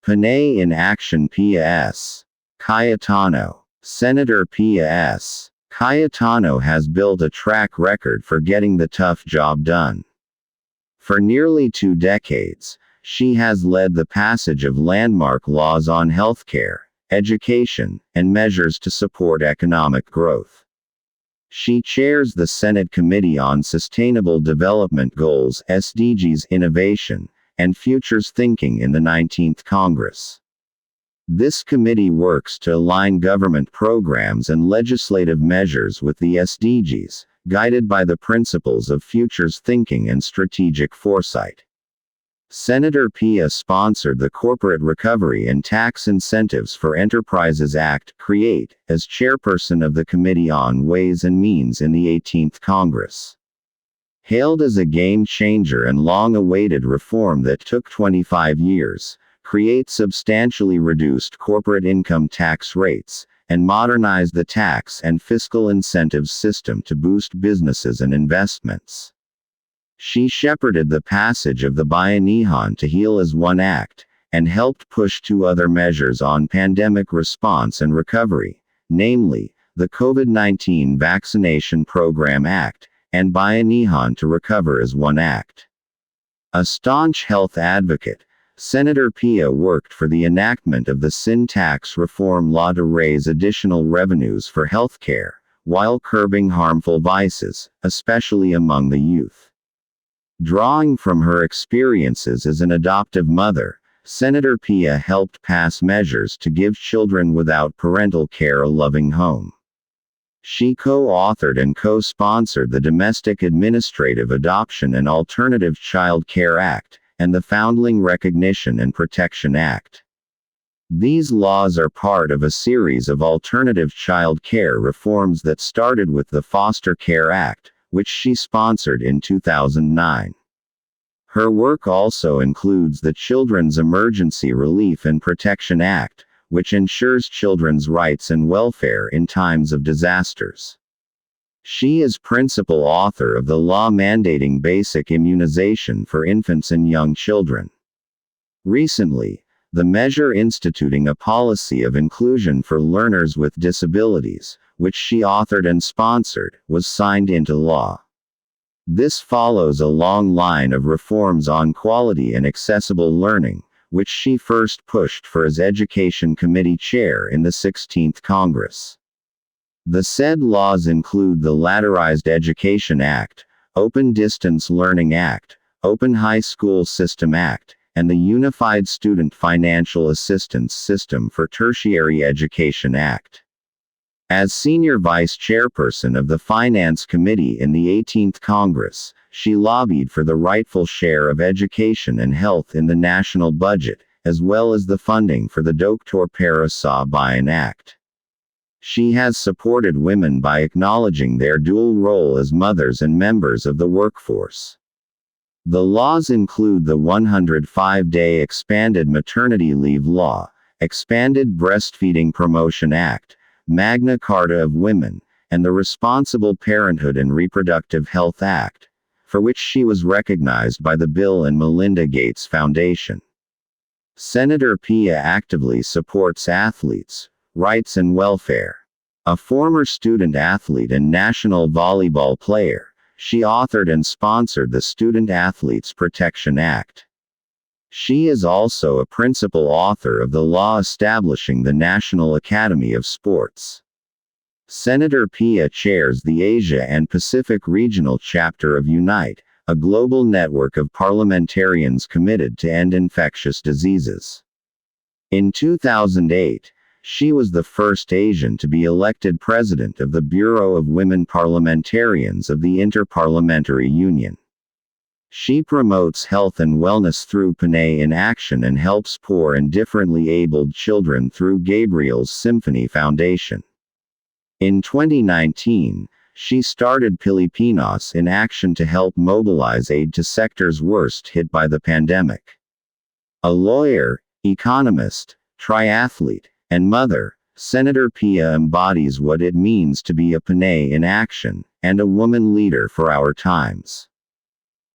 Pinay in action. Pia S. Cayetano. Senator Pia S. Cayetano has built a track record for getting the tough job done. For nearly 2 decades, she has led the passage of landmark laws on healthcare, education, and measures to support economic growth. She chairs the Senate Committee on Sustainable Development Goals (SDGs) Innovation and Futures Thinking in the 19th Congress. This committee works to align government programs and legislative measures with the SDGs, guided by the principles of futures thinking and strategic foresight. Senator Pia sponsored the Corporate Recovery and Tax Incentives for Enterprises Act (CREATE) as chairperson of the Committee on Ways and Means in the 18th Congress. Hailed as a game-changer and long-awaited reform that took 25 years, CREATE substantially reduced corporate income tax rates, and modernized the tax and fiscal incentives system to boost businesses and investments. She shepherded the passage of the Bayanihan to Heal as One Act, and helped push 2 other measures on pandemic response and recovery, namely, the COVID-19 Vaccination Program Act, and Bayanihan to Recover as One Act. A staunch health advocate, Senator Pia worked for the enactment of the sin tax reform law to raise additional revenues for healthcare, while curbing harmful vices, especially among the youth. Drawing from her experiences as an adoptive mother, Senator Pia helped pass measures to give children without parental care a loving home. She co-authored and co-sponsored the Domestic Administrative Adoption and Alternative Child Care Act, and the Foundling Recognition and Protection Act. These laws are part of a series of alternative child care reforms that started with the Foster Care Act, which she sponsored in 2009. Her work also includes the Children's Emergency Relief and Protection Act, which ensures children's rights and welfare in times of disasters. She is principal author of the law mandating basic immunization for infants and young children. Recently, the measure instituting a policy of inclusion for learners with disabilities, which she authored and sponsored, was signed into law. This follows a long line of reforms on quality and accessible learning, which she first pushed for as Education Committee Chair in the 16th Congress. The said laws include the Ladderized Education Act, Open Distance Learning Act, Open High School System Act, and the Unified Student Financial Assistance System for Tertiary Education Act. As Senior Vice Chairperson of the Finance Committee in the 18th Congress, she lobbied for the rightful share of education and health in the national budget, as well as the funding for the Dr. Para sa Bayan Act. She has supported women by acknowledging their dual role as mothers and members of the workforce. The laws include the 105-day Expanded Maternity Leave Law, Expanded Breastfeeding Promotion Act, Magna Carta of Women, and the Responsible Parenthood and Reproductive Health Act, for which she was recognized by the Bill and Melinda Gates Foundation. Senator Pia actively supports athletes' rights and welfare. A former student athlete and national volleyball player, she authored and sponsored the Student Athletes Protection Act. She is also a principal author of the law establishing the National Academy of Sports. Senator Pia chairs the Asia and Pacific Regional Chapter of UNITE, a global network of parliamentarians committed to end infectious diseases. In 2008, she was the first Asian to be elected president of the Bureau of Women Parliamentarians of the Inter-Parliamentary Union. She promotes health and wellness through Pinay in Action and helps poor and differently abled children through Gabriel's Symphony Foundation. In 2019, she started Pilipinas in Action to help mobilize aid to sectors worst hit by the pandemic. A lawyer, economist, triathlete, and mother, Senator Pia embodies what it means to be a Pinay in action, and a woman leader for our times.